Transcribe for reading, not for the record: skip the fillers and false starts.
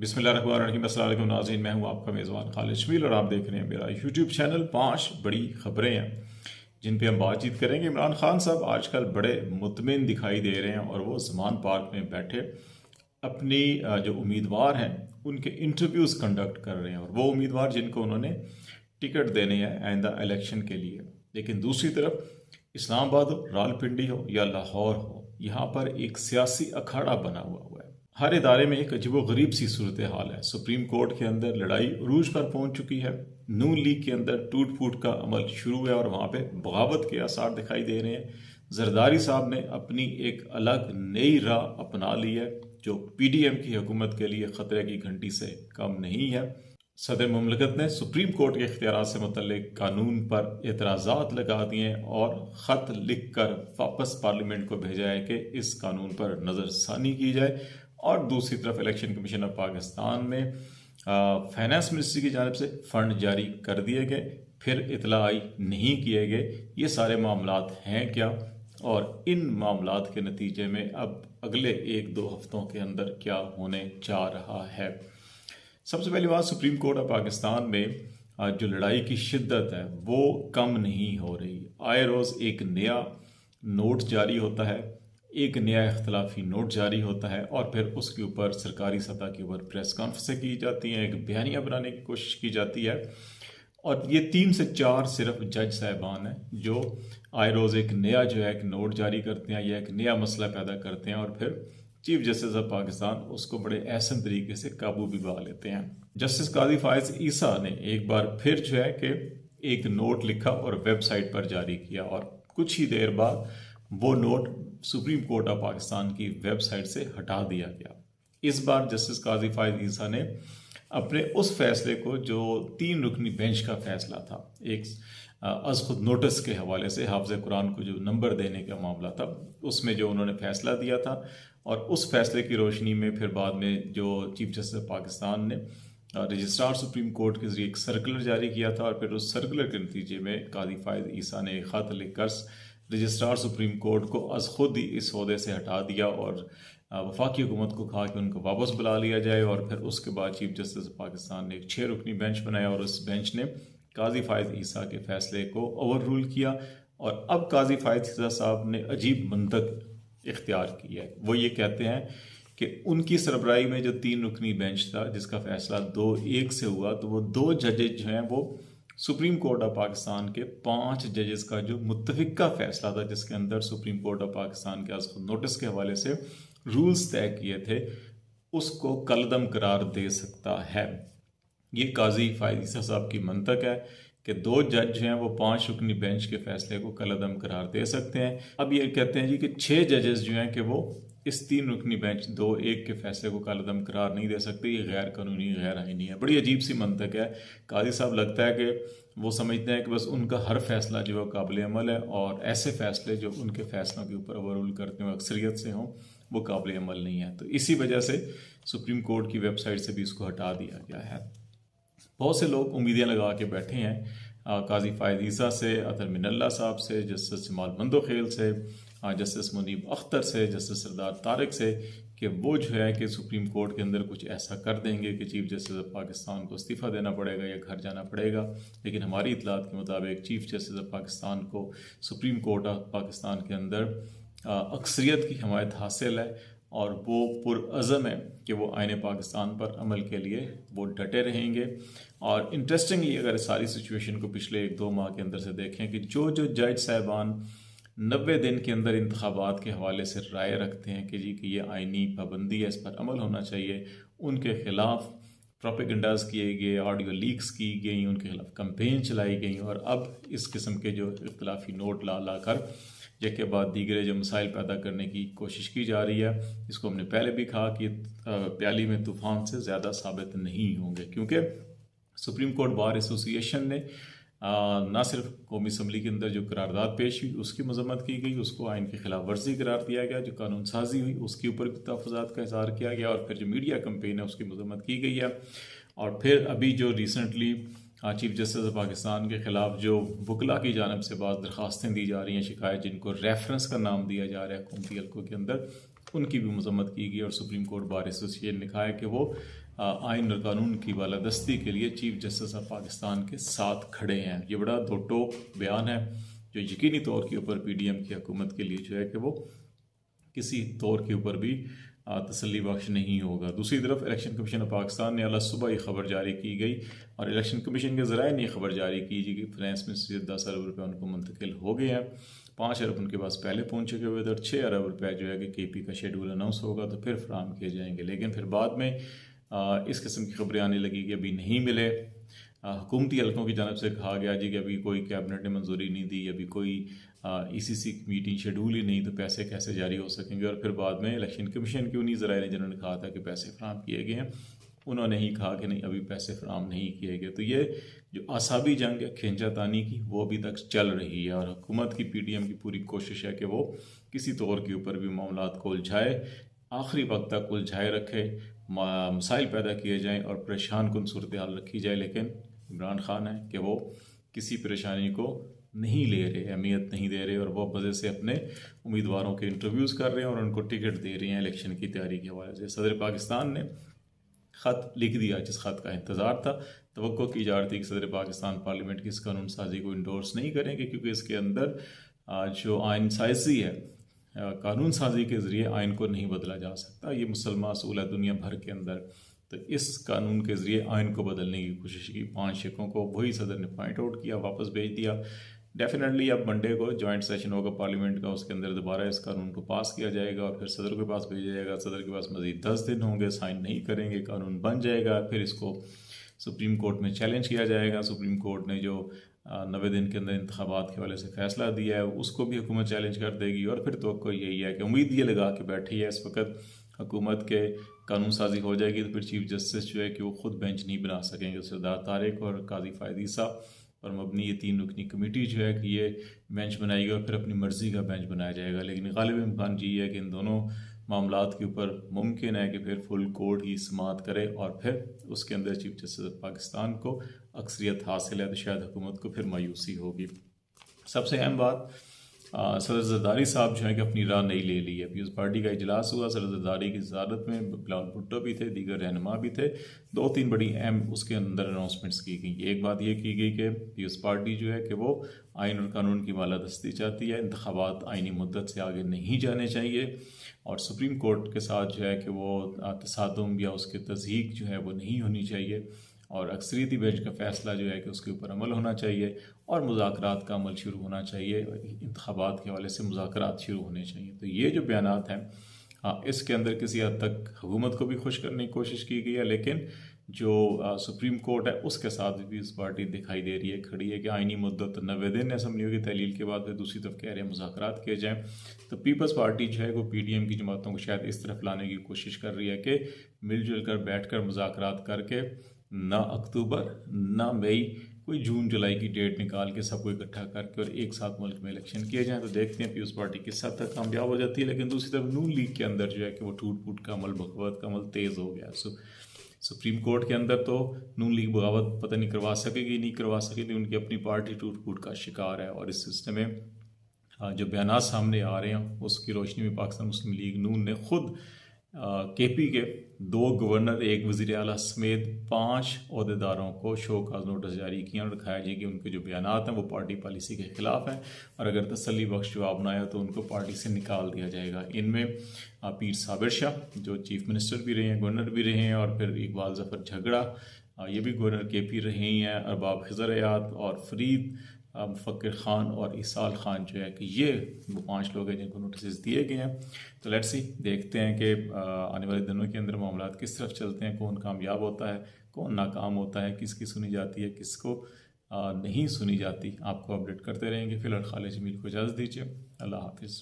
बिस्मिल्लाहिर्रहमानिर्रहीम। अस्सलाम वालेकुम नाज़रीन, मैं हूं आपका मेज़बान खालिद शमील और आप देख रहे हैं मेरा यूट्यूब चैनल। 5 बड़ी खबरें हैं जिन पे हम बातचीत करेंगे। इमरान खान साहब आजकल बड़े मुतमिन दिखाई दे रहे हैं और वो ज़मान पार्क में बैठे अपनी जो उम्मीदवार हैं उनके इंटरव्यूज़ कंडक्ट कर रहे हैं, और वो उम्मीदवार जिनको उन्होंने टिकट देने हैं आइंदा इलेक्शन के लिए। लेकिन दूसरी तरफ इस्लामाबाद हो, रावलपिंडी हो या लाहौर हो, यहाँ पर एक सियासी अखाड़ा बना हुआ है। हर इदारे में एक अजीबोगरीब सी सूरत हाल है। सुप्रीम कोर्ट के अंदर लड़ाई उरूज पर पहुंच चुकी है। नून लीग के अंदर टूट फूट का अमल शुरू है और वहां पे बगावत के आसार दिखाई दे रहे हैं। जरदारी साहब ने अपनी एक अलग नई राह अपना ली है जो पीडीएम की हुकूमत के लिए खतरे की घंटी से कम नहीं है। सदर मुमलकत ने सुप्रीम कोर्ट के इख्तियारात से मुतल्लिक कानून पर एतराज़ात लगा दिए और ख़त लिख कर वापस पार्लियामेंट को भेजा है कि इस कानून पर नज़रसानी की जाए। और दूसरी तरफ इलेक्शन कमीशन ऑफ पाकिस्तान में फाइनेंस मिनिस्ट्री की जानिब से फ़ंड जारी कर दिए गए, फिर इतला आई नहीं किए गए। ये सारे मामलात हैं क्या, और इन मामलात के नतीजे में अब अगले 1-2 हफ्तों के अंदर क्या होने जा रहा है। सबसे पहली बात, सुप्रीम कोर्ट ऑफ पाकिस्तान में जो लड़ाई की शिद्दत है वो कम नहीं हो रही। आए रोज़ एक नया नोट जारी होता है, एक नया इख्तलाफी नोट जारी होता है और फिर उसके ऊपर सरकारी सतह के ऊपर प्रेस कॉन्फ्रेंसें की जाती हैं, एक बयानिया बनाने की कोशिश की जाती है। और ये 3 से 4 सिर्फ जज साहबान हैं जो आए रोज़ एक नया जो है एक नोट जारी करते हैं या एक नया मसला पैदा करते हैं, और फिर चीफ जस्टिस ऑफ पाकिस्तान उसको बड़े एहसन तरीके से काबू भी पा लेते हैं। जस्टिस काजी फायज ईसा ने एक बार फिर जो है कि एक नोट लिखा और वेबसाइट पर जारी किया, और कुछ ही देर बाद वो note supreme court of Pakistan की वेबसाइट से हटा दिया गया। इस बार जस्टिस काजी फायज ईसा ने अपने उस फैसले को, जो 3 रुकनी बेंच का फैसला था, एक अज खुद नोटिस के हवाले से हाफ़िज़ कुरान को जो नंबर देने का मामला था, उसमें जो उन्होंने फैसला दिया था, और उस फैसले की रोशनी में फिर बाद में जो चीफ जस्टिस पाकिस्तान ने रजिस्ट्रार सुप्रीम कोर्ट के जरिए एक सर्कुलर जारी किया था, और फिर उस सर्कुलर के नतीजे में काजी फायज ईसा ने एक ख़त लिखकर रजिस्ट्रार सुप्रीम कोर्ट को अज खुद ही इस ओहदे से हटा दिया और वफाकी हुकूमत को कहा कि उनको वापस बुला लिया जाए। और फिर उसके बाद चीफ जस्टिस पाकिस्तान ने एक 6 रुकनी बेंच बनाया और उस बेंच ने काजी फायज ईसा के फैसले को ओवर रूल किया। और अब काजी फायज ईसा साहब ने अजीब मंतक इख्तियार की है। वो ये कहते हैं कि उनकी सरबराही में जो 3 रुकनी बेंच था जिसका फैसला 2-1 से हुआ, तो वो 2 जजेज जो हैं वो सुप्रीम कोर्ट ऑफ पाकिस्तान के 5 जजेस का जो मुत्तफिका फैसला था, जिसके अंदर सुप्रीम कोर्ट ऑफ पाकिस्तान के आज नोटिस के हवाले से रूल्स तय किए थे, उसको कलदम करार दे सकता है। ये काजी फायज ईसा साहब की मंतक है कि 2 जज जो हैं वो 5 रुकनी बेंच के फैसले को कलदम करार दे सकते हैं। अब ये कहते हैं जी कि 6 जजेस जो हैं कि वो इस 3 रुकनी बेंच 2-1 के फैसले को कलदम करार नहीं दे सकते। ये गैर कानूनी, गैर आईनी है। बड़ी अजीब सी मंतक है। काजी साहब लगता है कि वो समझते हैं कि बस उनका हर फैसला जो है काबिल अमल है, और ऐसे फैसले जो उनके फैसलों के ऊपर ओवर रूल करते हैं अक्सरियत से हों, वो काबिल अमल नहीं है। तो इसी वजह से सुप्रीम कोर्ट की वेबसाइट से भी इसको हटा दिया गया है। बहुत से लोग उम्मीदें लगा के बैठे हैं काजी फायज ईसा से, अतर मिनल्ला साहब से, जस्टिस जमाल मंदोखेल से, जस्टिस मुनीब अख्तर से, जस्टिस सरदार तारिक से, कि वो जो है कि सुप्रीम कोर्ट के अंदर कुछ ऐसा कर देंगे कि चीफ जस्टिस ऑफ पाकिस्तान को इस्तीफ़ा देना पड़ेगा या घर जाना पड़ेगा। लेकिन हमारी इतलात के मुताबिक चीफ जस्टिस ऑफ पाकिस्तान को सुप्रीम कोर्ट ऑफ पाकिस्तान के अंदर अक्सरियत की हमायत हासिल है, और वो पुरअज़म है कि वो आईन पाकिस्तान पर अमल के लिए वो डटे रहेंगे। और इंटरेस्टिंगली अगर सारी सिचुएशन को पिछले 1-2 माह के अंदर से देखें कि जो जज साहबान 90 दिन के अंदर इंतखाबात के हवाले से राय रखते हैं कि जी कि ये आइनी पाबंदी है, इस पर अमल होना चाहिए, उनके खिलाफ प्रोपेगेंडाज किए गए, ऑडियो लीक्स की गई, उनके खिलाफ कैंपेन चलाई गई, और अब इस किस्म के जो इख्तलाफी नोट ला कर एक के बाद दीगरे जो मसाइल पैदा करने की कोशिश की जा रही है, इसको हमने पहले भी कहा कि प्याली में तूफ़ान से ज़्यादा साबित नहीं होंगे। क्योंकि सुप्रीम कोर्ट बार एसोसिएशन ने ना सिर्फ कौमी असम्बली के अंदर जो करारदाद पेश हुई उसकी मजम्मत की गई, उसको आइन की खिलाफ वर्जी करार दिया गया, जो कानून साजी हुई उसके ऊपर भी तहफ़्फ़ुज़ात का इज़हार किया गया, और फिर जो मीडिया कैंपेन है उसकी मजम्मत की गई है। और फिर अभी जो recently chief justice of Pakistan के ख़िलाफ़ जो वकला की जानब से बाज़ दरख्वास्तें दी जा रही हैं, शिकायत जिनको रेफरेंस का नाम दिया जा रहा है हुकूमती हल्कों के अंदर, उनकी भी मजम्मत की गई। और सुप्रीम कोर्ट बार एसोसिएशन ने कहा है कि वो आइन और कानून की बालादस्ती के लिए चीफ जस्टिस ऑफ पाकिस्तान के साथ खड़े हैं। ये बड़ा दो टोक बयान है जो यकीनी तौर के ऊपर PDM की हुकूमत के लिए जो है कि वो किसी तौर के ऊपर भी तसल्ली बख्श नहीं होगा। दूसरी तरफ इलेक्शन कमीशन ऑफ पाकिस्तान ने अला सुबह ये खबर जारी की गई और इलेक्शन कमीशन के ज़राए ने खबर जारी की कि फाइनेंस मिनिस्ट्री से 10 अरब रुपये उनको मुंतकिल हो गए हैं। 5 अरब उनके पास पहले पहुँच चुके हुए थे और 6 अरब रुपये जो है कि KP का शेड्यूल अनाउंस होगा तो फिर फ्राहम किए जाएंगे। लेकिन फिर बाद में इस किस्म की खबरें आने लगी कि अभी नहीं मिले। हुकूमती हलकों की जानब से कहा गया जी कि अभी कोई कैबिनेट ने मंजूरी नहीं दी, अभी कोई ECC मीटिंग शेड्यूल ही नहीं, तो पैसे कैसे जारी हो सकेंगे। और फिर बाद में इलेक्शन कमीशन के उन्हीं ज़राए ने जिन्होंने कहा था कि पैसे फराहम किए गए हैं, उन्होंने ही कहा कि नहीं अभी पैसे फराहम नहीं किए गए। तो ये जो आसाबी जंग है खींचातानी की वो अभी तक चल रही है और हुकूमत की PDM की पूरी कोशिश है कि वो किसी तौर के ऊपर भी मामलात को उलझाए, आखिरी वक्त तक उलझाए रखे, मसाइल पैदा किए जाएँ और परेशान कुन सूरत हाल रखी जाए। लेकिन इमरान खान है कि वो किसी परेशानी को नहीं ले रहे, अहमियत नहीं दे रहे और वो वजह से अपने उम्मीदवारों के इंटरव्यूज़ कर रहे हैं और उनको टिकट दे रहे हैं इलेक्शन की तैयारी के हवाले से। सदर पाकिस्तान ने ख़त लिख दिया जिस ख़त का इंतज़ार था। तवक्को की जा रही थी कि सदर पाकिस्तान पार्लियामेंट की इस कानून साजी को इंडोर्स नहीं करेंगे क्योंकि इसके अंदर जो आइन साजी है, कानून साजी के ज़रिए आइन को नहीं बदला जा सकता। ये मुसलमान असूल है दुनिया भर के अंदर। तो इस कानून के ज़रिए आइन को बदलने की कोशिश की। 5 शिकों को वही सदर ने पॉइंट आउट किया, वापस भेज दिया। डेफिनेटली अब मंडे को जॉइंट सेशन होगा पार्लियामेंट का, उसके अंदर दोबारा इस कानून को पास किया जाएगा और फिर सदर के पास भेजा जाएगा। सदर के पास मज़ीद 10 दिन होंगे, साइन नहीं करेंगे, कानून बन जाएगा। फिर इसको सुप्रीम कोर्ट में चैलेंज किया जाएगा। सुप्रीम कोर्ट ने जो 90 दिन के अंदर इंतखाबात के हवाले से फ़ैसला दिया है उसको भी हुकूमत चैलेंज कर देगी। और फिर तो कोई यही है कि उम्मीद ये लगा के बैठी है इस वक्त हुकूमत के कानून साजी हो जाएगी तो फिर चीफ जस्टिस जो है कि वो खुद बेंच नहीं बना सकेंगे। सरदार तारिक और काजी फ़ायदी साहब और मबनी ये 3 रुकनी कमेटी जो है कि ये बेंच बनाएगी और फिर अपनी मर्ज़ी का बेंच बनाया जाएगा। लेकिन गालिब इम्कान ये है कि इन दोनों मामलात के ऊपर मुमकिन है कि फिर फुल कोर्ट ही समाअत करे और फिर उसके अंदर चीफ जस्टिस पाकिस्तान को अक्सरियत हासिल है तो शायद हुकूमत को फिर मायूसी होगी। सबसे अहम बात, सदर ज़रदारी साहब जो है कि अपनी राह नहीं ले ली है। पीपल्स पार्टी का इजलास हुआ, सदर ज़रदारी की सदारत में बिलावल भुट्टो भी थे, दीगर रहनुमा भी थे। 2-3 बड़ी अहम उसके अंदर अनाउंसमेंट्स की गई। एक बात ये की गई कि पीपल्स पार्टी जो है कि वो आइन और कानून की बालादस्ती चाहती है, इंतखाबात आइनी मुद्दत से आगे नहीं जाने चाहिए और सुप्रीम कोर्ट के साथ जो है कि वो तसादुम या उसके तज़हीक जो है वो नहीं होनी चाहिए और अक्सरियती बेंच का फ़ैसला जो है कि उसके ऊपर अमल होना चाहिए और मुज़ाकरात का अमल शुरू होना चाहिए। इंतखाबात के हवाले से मुज़ाकरात शुरू होने चाहिए। तो ये जो बयानात हैं, हाँ, इसके अंदर किसी हद तक हुकूमत को भी खुश करने की कोशिश की गई है, लेकिन जो सुप्रीम कोर्ट है उसके साथ भी इस पार्टी दिखाई दे रही है खड़ी है कि आइनी मुद्दत 90 दिन असम्बलियों की तहलील के बाद फिर दूसरी तरफ कह रहे हैं मुज़ाकरात किए जाएँ। तो पीपल्स पार्टी जो है वो PDM की जमातों को शायद इस तरफ लाने की कोशिश कर रही है कि मिलजुल कर बैठ कर मुज़ाकरात करके ना अक्टूबर ना मई, कोई जून जुलाई की डेट निकाल के सबको इकट्ठा करके और एक साथ मुल्क में इलेक्शन किए जाएँ। तो देखते हैं पीपल्स पार्टी किस हद तक कामयाब हो जाती है। लेकिन दूसरी तरफ नून लीग के अंदर जो है कि वो टूट फूट का अमल, बगावत का अमल तेज़ हो गया। सुप्रीम कोर्ट के अंदर तो नून लीग बगावत पता नहीं करवा सकेगी, नहीं करवा सकेगी, उनकी अपनी पार्टी टूट फूट का शिकार है। और इस सिलसिले में जो बयान सामने आ रहे हैं उसकी रोशनी में पाकिस्तान मुस्लिम लीग नून ने खुद KP के 2 गवर्नर, 1 वज़ीर आला समेत 5 अहदेदारों को शो काज नोटिस जारी किया और दिखाया जी कि उनके जो बयानात हैं वो पार्टी पॉलिसी के ख़िलाफ़ हैं और अगर तसल्ली बख्श जवाब ना आया तो उनको पार्टी से निकाल दिया जाएगा। इनमें पीर साबिर शाह जो चीफ मिनिस्टर भी रहे हैं, गवर्नर भी रहे हैं, और फिर इकबाल ज़फ़र झगड़ा ये भी गवर्नर KP रहे ही हैं, अरबाब खिज़र हयात और फरीद फ़कीर ख़ान और इसाल ख़ान जो है कि ये वो 5 लोग हैं जिनको नोटिस दिए गए हैं। तो लेट्स सी, देखते हैं कि आने वाले दिनों के अंदर मामलात किस तरफ चलते हैं, कौन कामयाब होता है, कौन नाकाम होता है, किसकी सुनी जाती है, किसको नहीं सुनी जाती। आपको अपडेट करते रहेंगे। फ़िलहाल खालिद जमील को इजाज़त दीजिए। अल्लाह हाफ़िज़।